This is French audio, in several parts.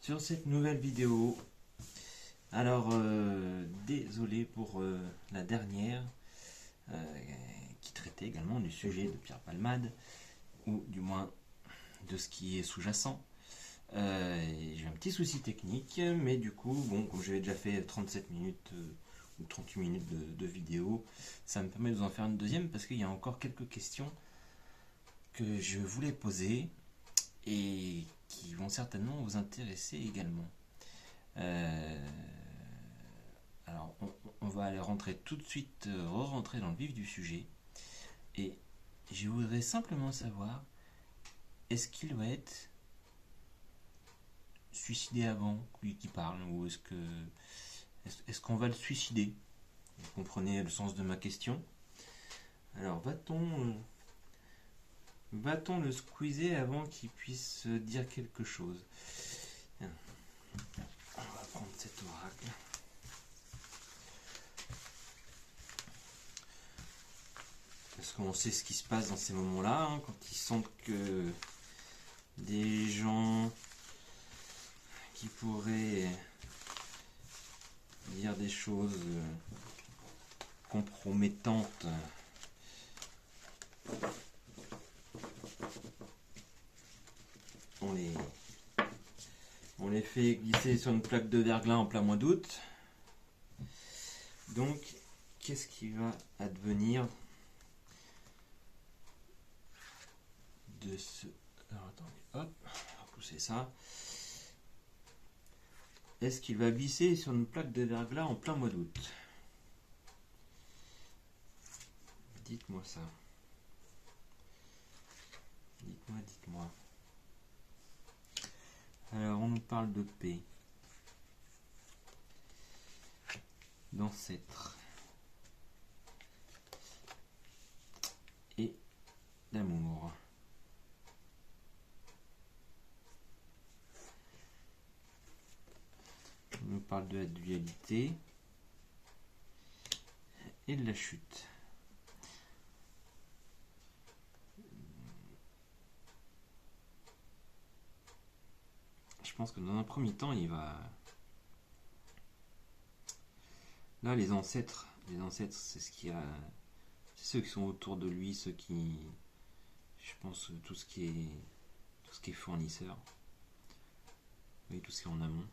sur cette nouvelle vidéo. Alors, désolé pour la dernière qui traitait également du sujet de Pierre Palmade, ou du moins de ce qui est sous-jacent. J'ai un petit souci technique, mais du coup, bon, comme j'avais déjà fait 37 minutes ou 38 minutes de vidéo, ça me permet de vous en faire une deuxième parce qu'il y a encore quelques questions que je voulais poser et qui vont certainement vous intéresser également. Alors, on va aller rentrer tout de suite, re-rentrer dans le vif du sujet. Et je voudrais simplement savoir, est-ce qu'il va être suicidé avant, lui qui parle, ou est-ce qu'on va le suicider? Vous comprenez le sens de ma question? Alors, va-t-on le squeezer avant qu'il puisse dire quelque chose? On va prendre cet oracle. Parce qu'on sait ce qui se passe dans ces moments-là, hein, quand ils sentent que des gens qui pourraient dire des choses compromettantes on les fait glisser sur une plaque de verglas en plein mois d'août. Donc, qu'est-ce qui va advenir de ce... Alors, attendez, hop, on va pousser ça. Est-ce qu'il va glisser sur une plaque de verglas en plein mois d'août? Dites-moi ça. Dites-moi. Alors, on nous parle de paix, d'ancêtre et d'amour. On nous parle de la dualité et de la chute. Je pense que dans un premier temps, il va... Là, les ancêtres, c'est ce qu'il y a... C'est ceux qui sont autour de lui, ceux qui... Je pense tout ce qui est fournisseur. Oui, tout ce qui est en amont.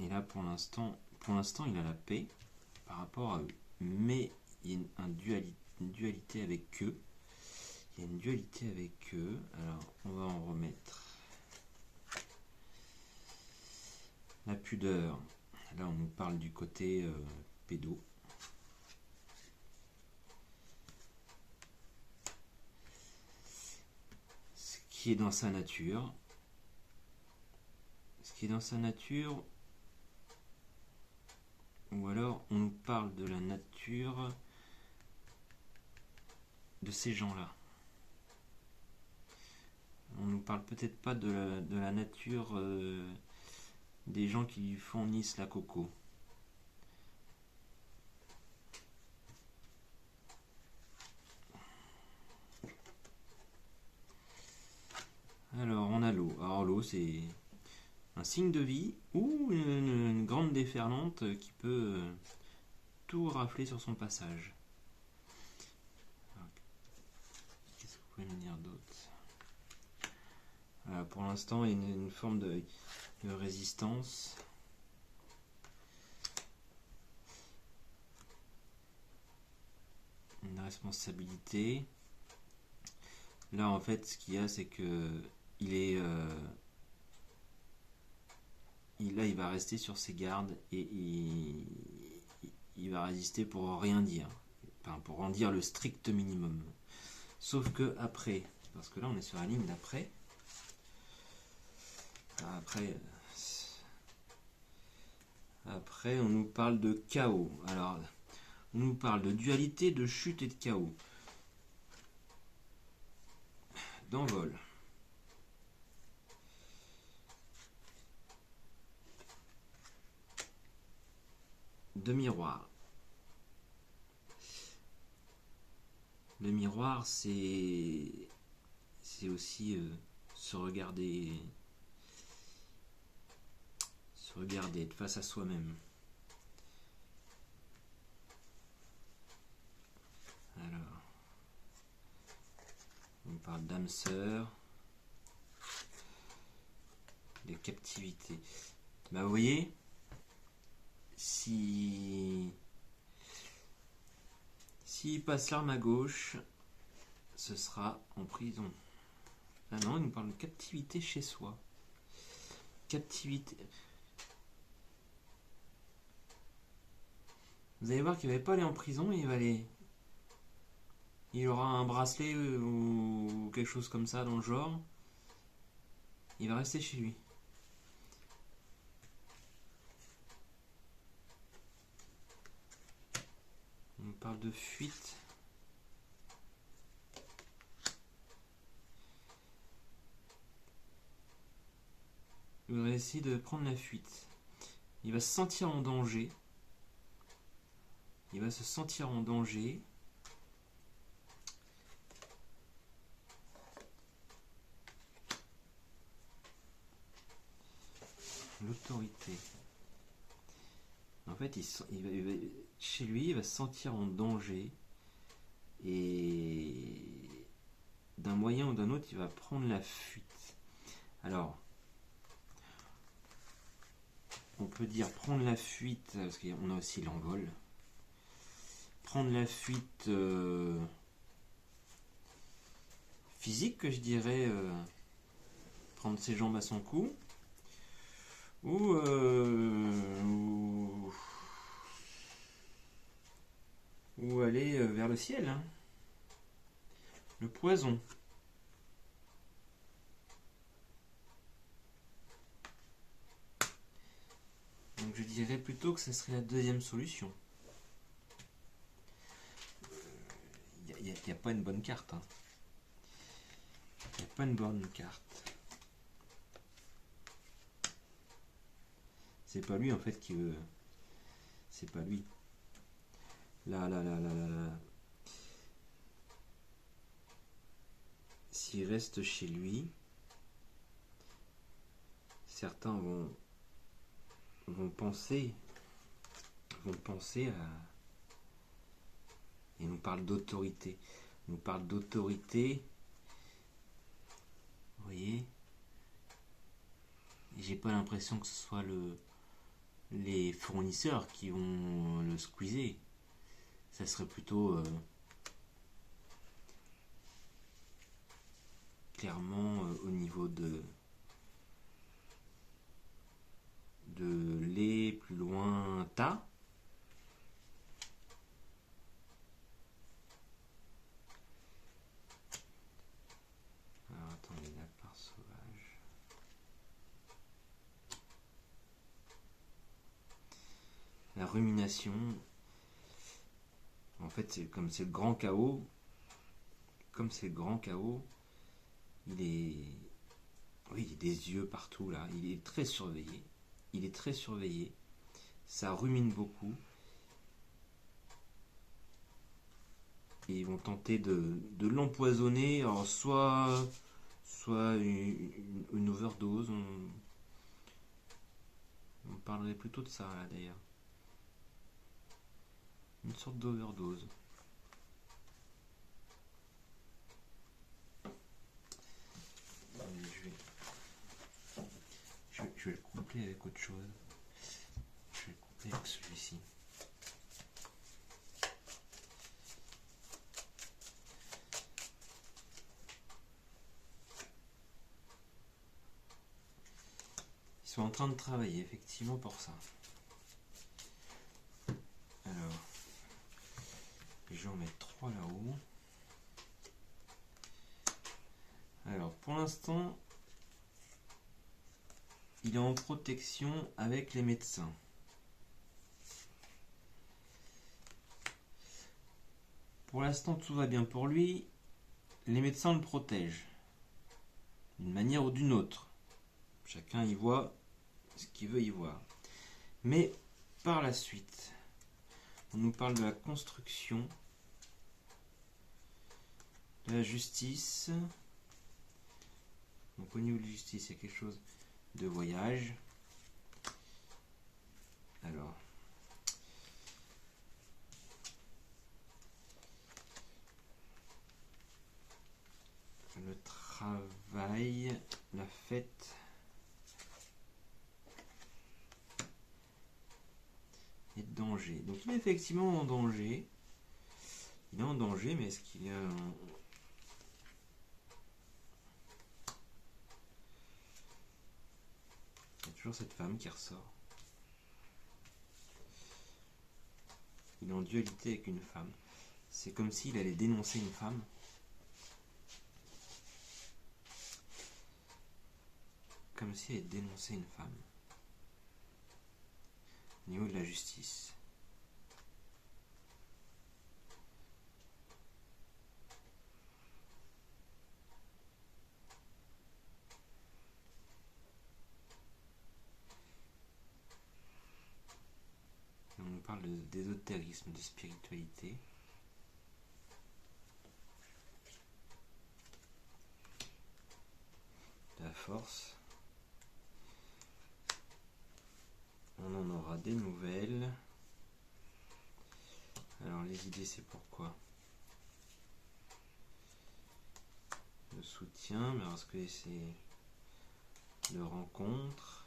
Et là, pour l'instant, il a la paix par rapport à eux. Mais il y a une dualité avec eux. Alors, on va en remettre. La pudeur. Là, on nous parle du côté pédo. Ce qui est dans sa nature. Ou alors, on nous parle de la nature de ces gens-là. On nous parle peut-être pas de la nature des gens qui lui fournissent la coco. Alors, on a l'eau. Alors, l'eau, c'est un signe de vie ou une grande déferlante qui peut tout rafler sur son passage. Alors, qu'est-ce que vous pouvez me dire d'autre? Pour l'instant, il y a une forme de résistance. Une responsabilité. Là, en fait, ce qu'il y a, c'est que il va rester sur ses gardes et il va résister pour rien dire. Enfin, pour en dire le strict minimum. Sauf que après, parce que là, on est sur la ligne d'après. Après, on nous parle de chaos. Alors, on nous parle de dualité, de chute et de chaos. D'envol. De miroir. Le miroir, c'est aussi se regarder, être face à soi-même. Alors, on parle d'âme sœur, de captivité. Bah, vous voyez, s'il passe l'arme à gauche, ce sera en prison. Ah non, il nous parle de captivité chez soi. Captivité. Vous allez voir qu'il ne va pas aller en prison, il va aller. Il aura un bracelet ou quelque chose comme ça dans le genre. Il va rester chez lui. On parle de fuite. Il va essayer de prendre la fuite. Il va se sentir en danger. Il va se sentir en danger. L'autorité. En fait, chez lui, il va se sentir en danger. Et d'un moyen ou d'un autre, il va prendre la fuite. Alors, on peut dire prendre la fuite, parce qu'on a aussi l'envol. Prendre la fuite physique, que je dirais, prendre ses jambes à son cou. Ou aller vers le ciel. Hein. Le poison. Donc je dirais plutôt que ce serait la deuxième solution. Il n'y a pas une bonne carte. Hein. Il n'y a pas une bonne carte. C'est pas lui en fait qui veut. C'est pas lui. Là. S'il reste chez lui, certains vont penser à. Et nous parle d'autorité. Nous parle d'autorité. Vous voyez, j'ai pas l'impression que ce soit les fournisseurs qui vont le squeezer. Ça serait plutôt clairement au niveau de les plus loin tas. Alors attendez, la part sauvage. La rumination. En fait, c'est comme c'est le grand chaos. Comme c'est le grand chaos, il est a des yeux partout là. Il est très surveillé. Ça rumine beaucoup. Et ils vont tenter de l'empoisonner. Alors soit une overdose. On parlerait plutôt de ça là d'ailleurs. Une sorte d'overdose. Je vais le coupler avec autre chose. Je vais le coupler avec celui-ci. Ils sont en train de travailler effectivement pour ça. Alors, je vais en mettre 3 là-haut. Alors, pour l'instant, il est en protection avec les médecins. Pour l'instant, tout va bien pour lui. Les médecins le protègent. D'une manière ou d'une autre. Chacun y voit ce qu'il veut y voir. Mais par la suite, on nous parle de la construction, de la justice, Donc au niveau de justice, il y a quelque chose de voyage. Alors, le travail, la fête et danger. Donc il est effectivement en danger. Il est en danger, mais est-ce qu'il est en... Il y a toujours cette femme qui ressort. Il est en dualité avec une femme. C'est comme s'il allait dénoncer une femme. Comme s'il allait dénoncer une femme. Au niveau de la justice. On parle d'ésotérisme, de spiritualité. De la force. On en aura des nouvelles. Alors les idées, c'est pourquoi le soutien, mais parce que c'est de rencontre.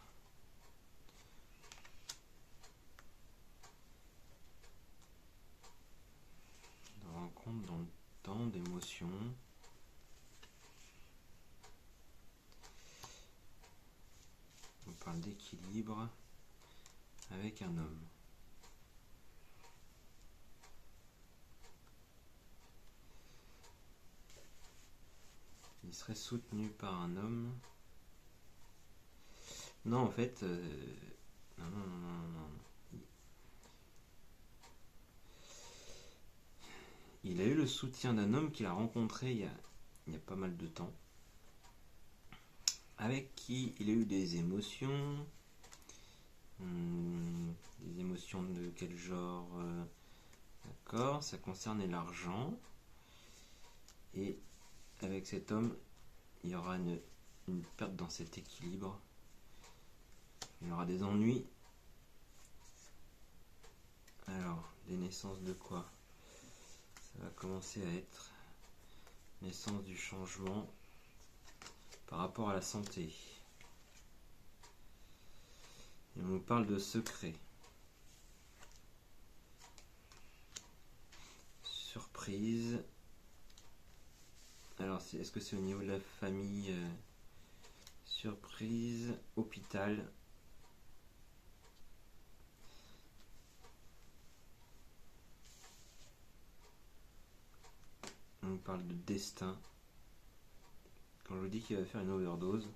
De rencontre dans le temps, d'émotion. On parle d'équilibre avec un homme. Il serait soutenu par un homme. Non, en fait... non. Il a eu le soutien d'un homme qu'il a rencontré il y a pas mal de temps. Avec qui il a eu des émotions. Des émotions de quel genre d'accord, ça concernait l'argent. Et avec cet homme, il y aura une perte dans cet équilibre. Il y aura des ennuis. Alors, des naissances de quoi? Ça va commencer à être naissance du changement par rapport à la santé. Et on nous parle de secret. Surprise. Alors, est-ce que c'est au niveau de la famille? Surprise, hôpital. On parle de destin. Quand je vous dis qu'il va faire une overdose.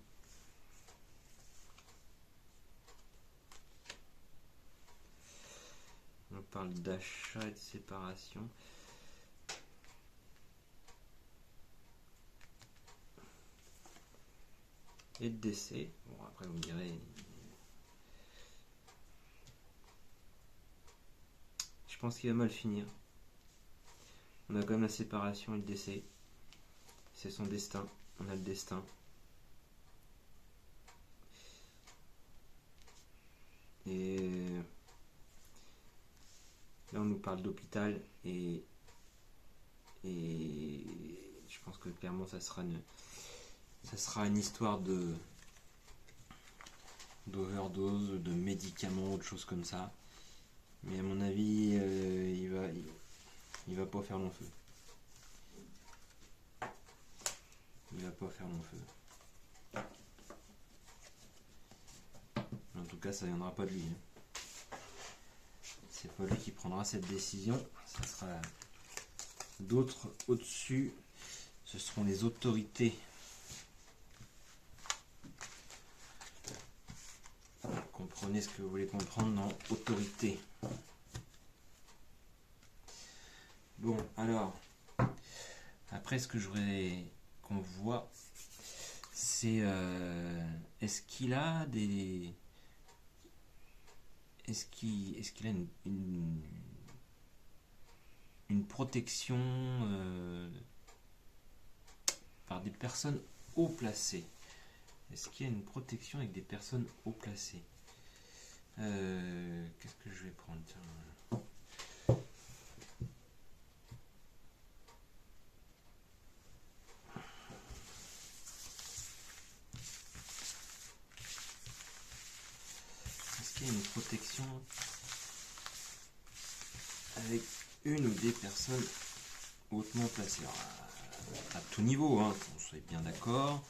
On parle d'achat et de séparation. Et de décès. Bon, après vous me direz... Je pense qu'il va mal finir. On a quand même la séparation et le décès. C'est son destin. On a le destin. Et là on nous parle d'hôpital et je pense que clairement ça sera une histoire d'overdose, de médicaments, de choses comme ça. Mais à mon avis, il va pas faire long feu. Il va pas faire long feu. En tout cas, ça viendra pas de lui. C'est pas lui qui prendra cette décision. Ça sera d'autres au-dessus. Ce seront les autorités. Comprenez ce que vous voulez comprendre dans autorité. Bon, alors, après ce que je voudrais qu'on voit, c'est est-ce qu'il a des... Est-ce qu'il a une protection par des personnes haut placées? Est-ce qu'il y a une protection avec des personnes haut placées? Qu'est-ce que je vais prendre? Tiens. Est-ce qu'il y a une protection avec une ou des personnes hautement placées? Alors, à tout niveau, hein, qu'on soit bien d'accord.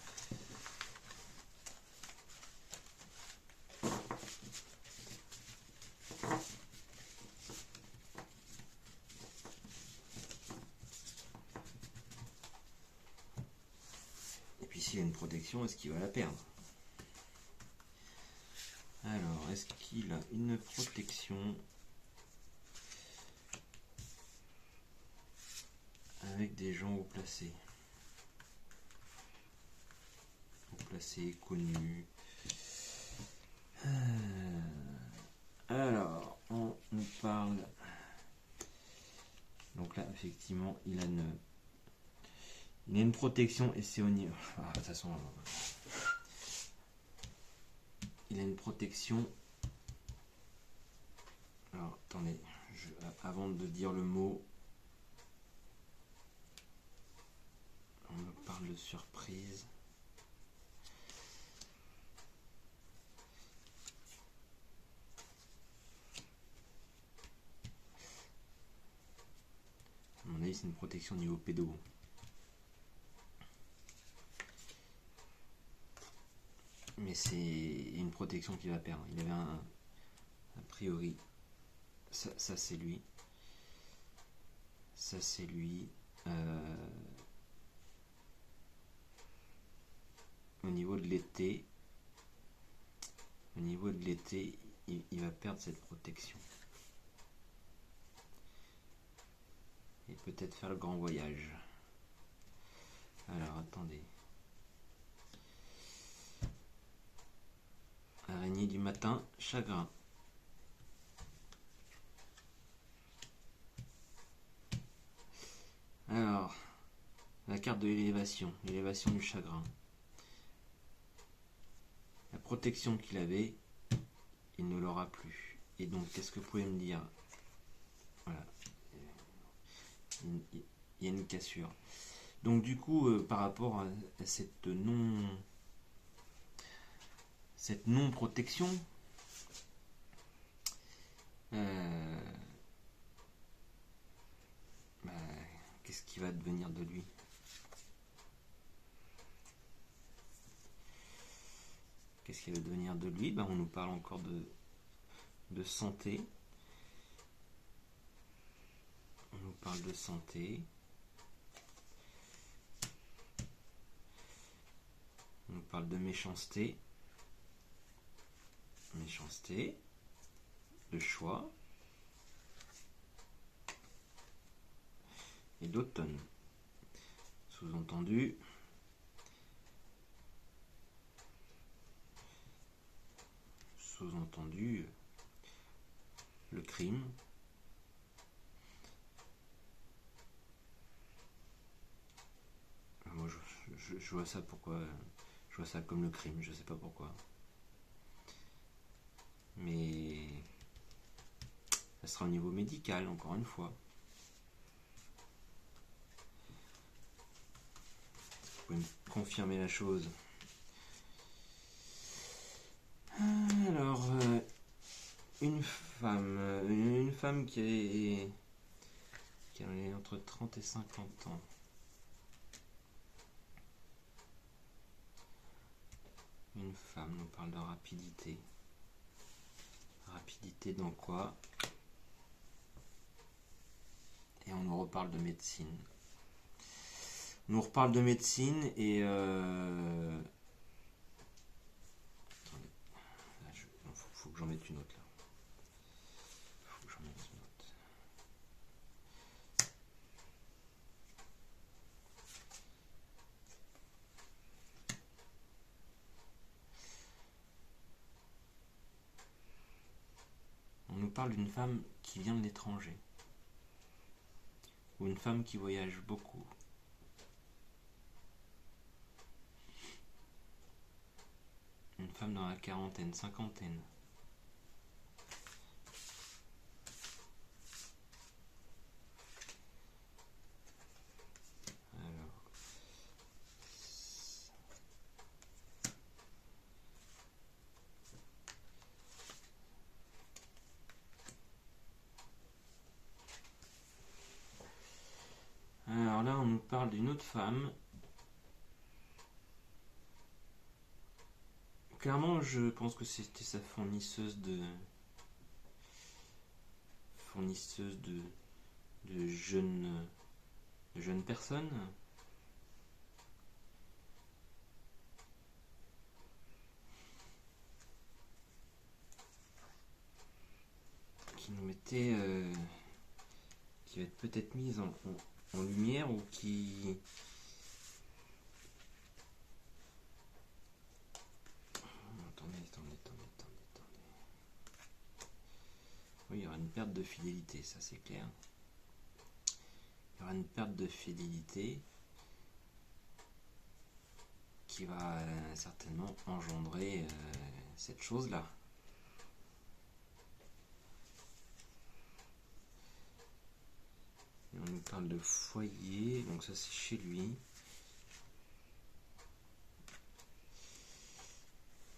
Et puis s'il y a une protection, est-ce qu'il va la perdre? Alors, est-ce qu'il a une protection avec des gens haut placés? Haut placés, connus. Alors, on nous parle. Donc là, effectivement, il a une protection et c'est au niveau. Ah, de toute façon, il a une protection. Alors, attendez, avant de dire le mot, on me parle de surprise. À mon avis, c'est une protection niveau pédo. Mais c'est une protection qu'il va perdre. Il avait a priori, ça c'est lui. Ça c'est lui. Au niveau de l'été, il va perdre cette protection. Et peut-être faire le grand voyage. Alors attendez. Araignée du matin, chagrin. Alors, la carte de l'élévation du chagrin. La protection qu'il avait, il ne l'aura plus. Et donc, qu'est-ce que vous pouvez me dire? Voilà. Il y a une cassure. Donc, du coup, par rapport à cette non-protection, qu'est-ce qui va devenir de lui? Qu'est-ce qui va devenir de lui? On nous parle encore de santé. On nous parle de santé. On nous parle de méchanceté. Méchanceté. De choix. Et d'automne. Sous-entendu. Sous-entendu. Le crime. Moi, je vois ça pourquoi. Je vois ça comme le crime, je sais pas pourquoi. Mais ça sera au niveau médical, encore une fois. Vous pouvez me confirmer la chose. Alors, une femme qui a entre 30 et 50 ans. Une femme nous parle de rapidité. Rapidité dans quoi? Et on nous reparle de médecine. On nous reparle de médecine et attendez. Faut que j'en mette une autre là. Faut que j'en mette une autre. On nous parle d'une femme qui vient de l'étranger. Ou une femme qui voyage beaucoup. femme dans la quarantaine, cinquantaine. Alors là, on nous parle d'une autre femme. Clairement, je pense que c'était sa fournisseuse de jeunes personnes. Qui nous mettait, qui va être peut-être mise en lumière ou qui... Attendez. Oui, il y aura une perte de fidélité, ça c'est clair. Il y aura une perte de fidélité qui va certainement engendrer cette chose-là. Et on nous parle de foyer, donc ça c'est chez lui.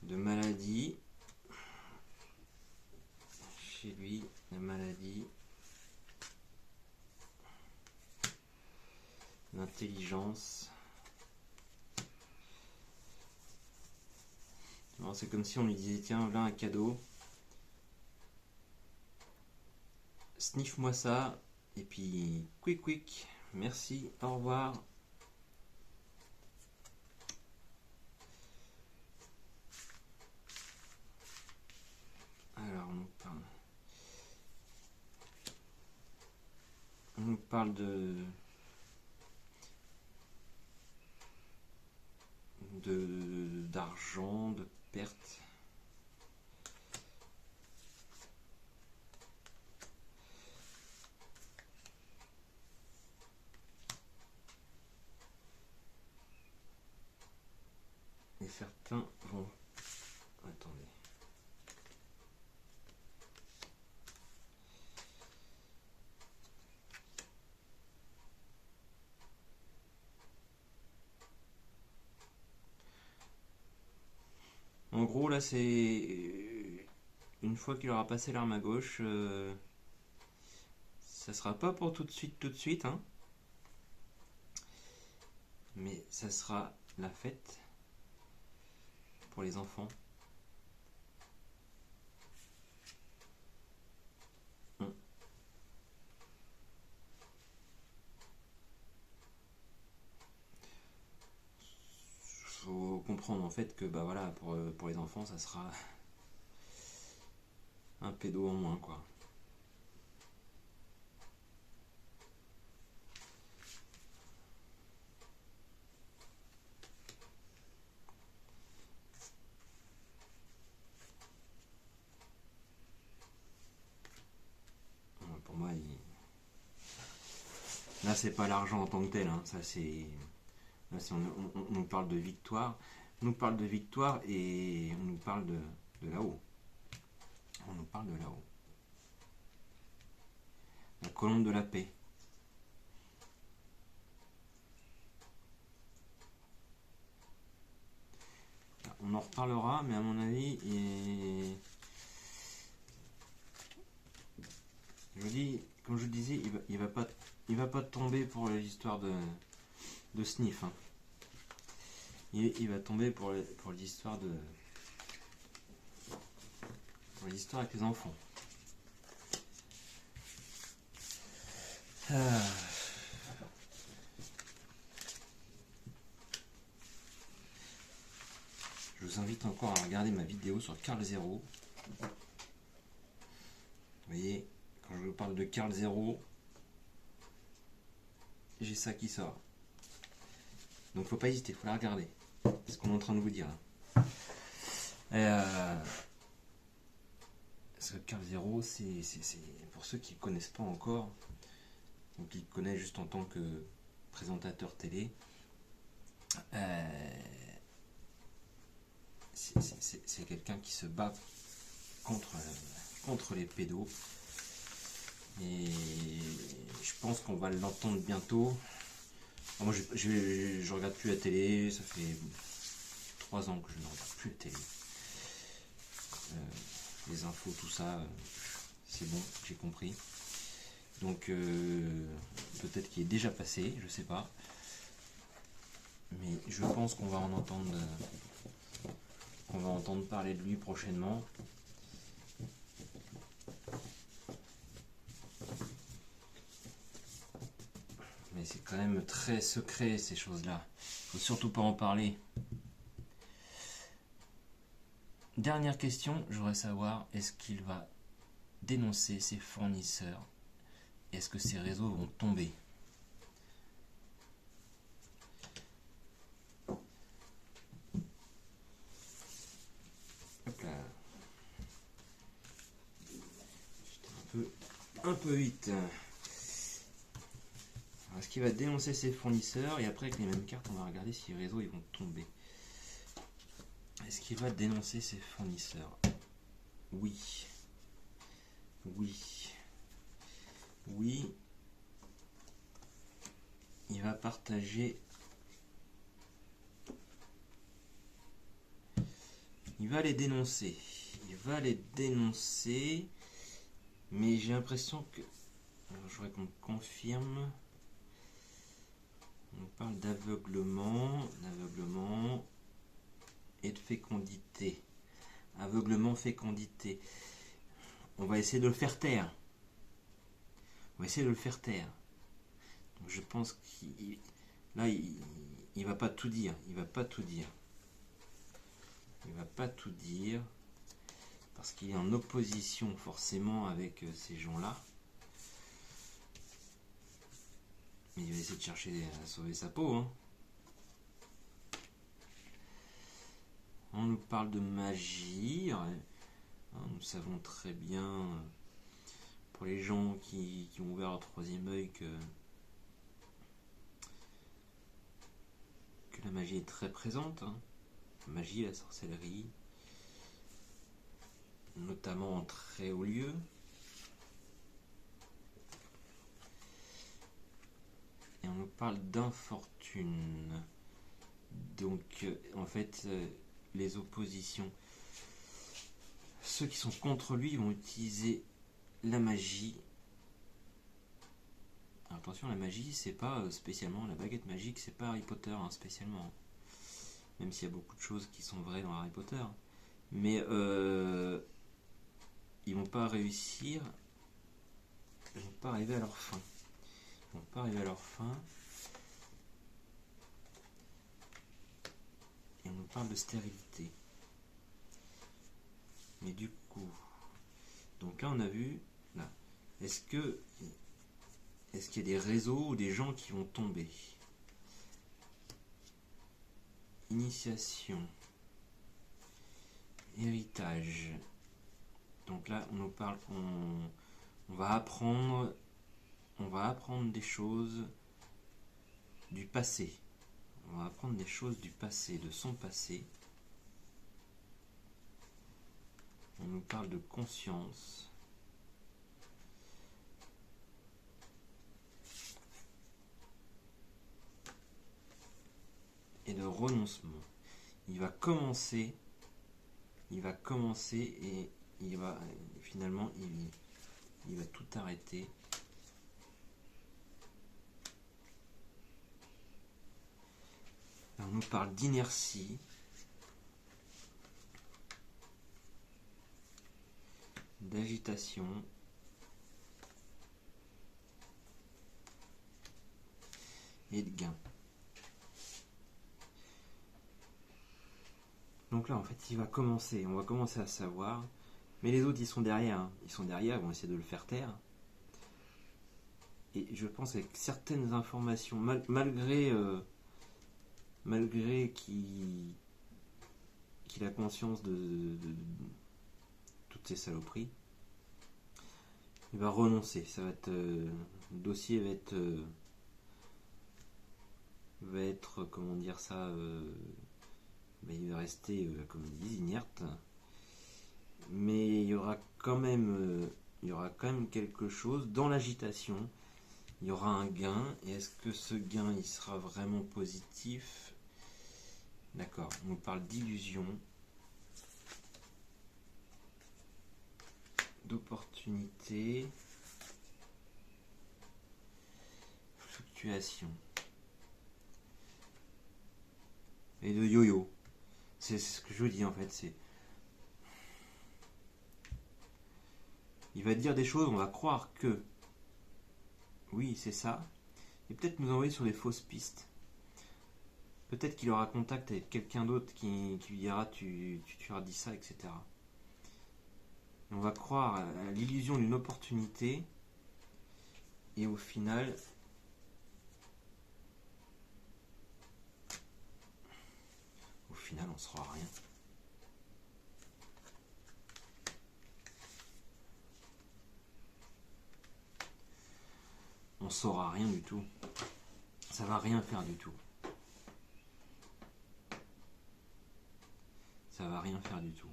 De maladie. Chez lui, de maladie. D'intelligence. C'est comme si on lui disait tiens, voilà un cadeau. Sniff-moi ça. Et puis, quick, merci, au revoir. Alors, on nous parle d'argent, de perte. Et certains vont... Attendez. En gros, là, c'est... Une fois qu'il aura passé l'arme à gauche, ça sera pas pour tout de suite, hein. Mais ça sera la fête pour les enfants. Faut comprendre en fait que bah voilà, pour les enfants ça sera un pédo en moins quoi. Pour moi, là c'est pas l'argent en tant que tel, hein. Ça c'est... Là, on nous parle de victoire. On nous parle de victoire et on nous parle de là-haut. On nous parle de là-haut. La colombe de la paix. On en reparlera, mais à mon avis, je vous dis, comme je disais, il va pas tomber pour l'histoire de sniff. Hein. Il va tomber pour l'histoire pour l'histoire avec les enfants. Je vous invite encore à regarder ma vidéo sur Carl Zero. Vous voyez, quand je vous parle de Carl Zero, j'ai ça qui sort. Donc faut pas hésiter, faut la regarder. C'est ce qu'on est en train de vous dire là. Parce que Carl Zero, c'est pour ceux qui ne connaissent pas encore, ou qui le connaissent juste en tant que présentateur télé. c'est quelqu'un qui se bat contre les pédos. Et je pense qu'on va l'entendre bientôt. Moi, je regarde plus la télé, ça fait 3 ans que je ne regarde plus la télé. Les infos, tout ça, c'est bon, j'ai compris. Donc, peut-être qu'il est déjà passé, je sais pas. Mais je pense qu'on va entendre parler de lui prochainement. Mais c'est quand même très secret, ces choses-là. Faut surtout pas en parler. Dernière question, je voudrais savoir, est-ce qu'il va dénoncer ses fournisseurs? Est-ce que ces réseaux vont tomber? Hop là. J'étais un peu vite. Alors, est-ce qu'il va dénoncer ses fournisseurs? Et après, avec les mêmes cartes, on va regarder si les réseaux ils vont tomber. Est-ce qu'il va dénoncer ses fournisseurs? Oui. Oui. Oui. Il va partager. Il va les dénoncer. Il va les dénoncer. Mais j'ai l'impression que... Alors, je voudrais qu'on confirme. On parle d'aveuglement et de fécondité. Aveuglement, fécondité. On va essayer de le faire taire. Donc je pense qu'il va pas tout dire. Il va pas tout dire parce qu'il est en opposition forcément avec ces gens-là. Mais il va essayer de chercher à sauver sa peau. Hein. On nous parle de magie. Nous savons très bien, pour les gens qui ont ouvert leur troisième œil, que la magie est très présente. Hein. La magie, la sorcellerie, notamment en très haut lieu. Et on nous parle d'infortune. Donc, en fait, les oppositions. Ceux qui sont contre lui vont utiliser la magie. Alors, attention, la magie, c'est pas spécialement la baguette magique, c'est pas Harry Potter hein, spécialement. Même s'il y a beaucoup de choses qui sont vraies dans Harry Potter. Mais ils vont pas réussir. Ils vont pas arriver à leur fin. Et on nous parle de stérilité. Mais du coup, donc là on a vu, là, est-ce qu'il y a des réseaux ou des gens qui vont tomber? Initiation, héritage. Donc là on nous parle, on va apprendre des choses du passé. On va apprendre des choses du passé, de son passé. On nous parle de conscience. Et de renoncement. Il va commencer et il va finalement il va tout arrêter. Alors, on nous parle d'inertie. D'agitation et de gain. Donc là en fait on va commencer à savoir, mais les autres ils sont derrière, ils vont essayer de le faire taire. Et je pense avec certaines informations, malgré qu'il a conscience de toutes ces saloperies, il va renoncer. Ça va être le dossier va être comment dire ça, ben, il va rester, comme ils disent, inerte. Mais il y aura quand même, quelque chose dans l'agitation. Il y aura un gain. Et est-ce que ce gain, il sera vraiment positif? D'accord, on nous parle d'illusion, d'opportunité, fluctuation et de yo-yo. C'est ce que je vous dis en fait. Il va dire des choses, on va croire que oui, c'est ça, et peut-être nous envoyer sur des fausses pistes. Peut-être qu'il aura contact avec quelqu'un d'autre qui lui dira tu as dit ça, etc. Et on va croire à l'illusion d'une opportunité, et au final, on ne saura rien. On saura rien du tout. Ça va rien faire du tout. Ça va rien faire du tout.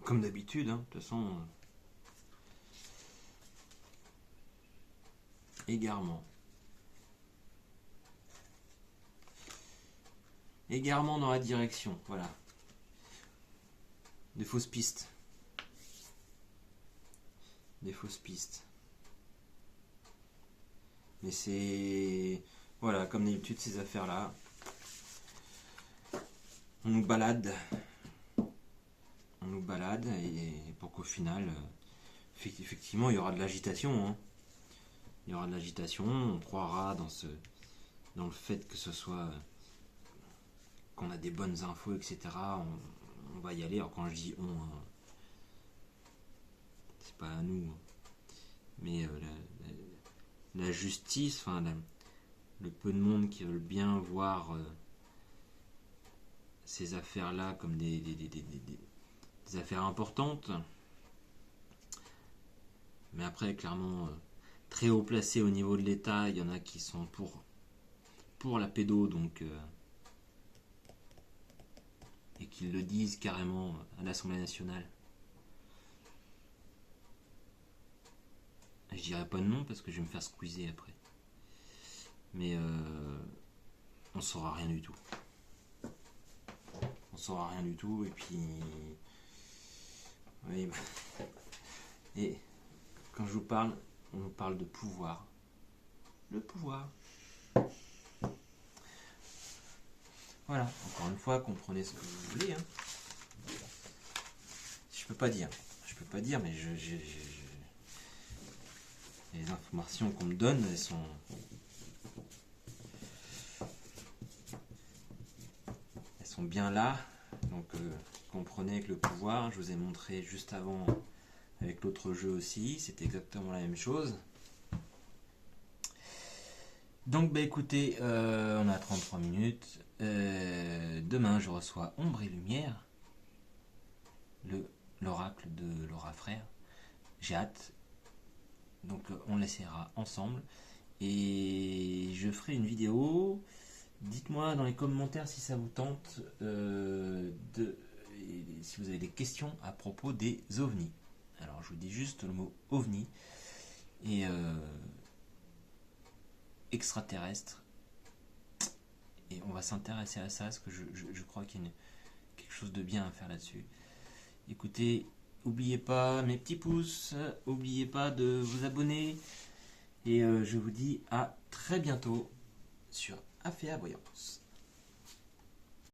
Comme d'habitude, hein, de toute façon. Égarement. Égarement dans la direction, voilà. Des fausses pistes. Des fausses pistes. Mais c'est... Voilà, comme d'habitude, ces affaires-là. On nous balade. Et pour qu'au final, effectivement, il y aura de l'agitation. Hein. Il y aura de l'agitation, on croira dans le fait que ce soit... qu'on a des bonnes infos, etc. On va y aller. Alors quand je dis on, c'est pas à nous. Mais la justice, enfin le peu de monde qui veulent bien voir ces affaires-là comme des affaires importantes. Mais après, clairement, très haut placé au niveau de l'État, il y en a qui sont pour la pédo, donc et qui le disent carrément à l'Assemblée nationale. Je dirais pas de nom parce que je vais me faire squeezer après. Mais on saura rien du tout. On saura rien du tout et puis... Oui, et quand je vous parle, on nous parle de pouvoir. Le pouvoir. Voilà, encore une fois, comprenez ce que vous voulez. Hein. Je peux pas dire, mais les informations qu'on me donne, elles sont bien là. Donc comprenez que le pouvoir, je vous ai montré juste avant avec l'autre jeu aussi, c'est exactement la même chose. Donc bah écoutez, on a 33 minutes. Demain je reçois Ombre et Lumière, l'oracle de Laura Frère. J'ai hâte. Donc on l'essaiera ensemble. Et je ferai une vidéo. Dites-moi dans les commentaires si ça vous tente, si vous avez des questions à propos des ovnis. Alors je vous dis juste le mot ovni et extraterrestre. Et on va s'intéresser à ça parce que je crois qu'il y a quelque chose de bien à faire là-dessus. Écoutez, n'oubliez pas mes petits pouces, n'oubliez pas de vous abonner et je vous dis à très bientôt sur Afea Voyance.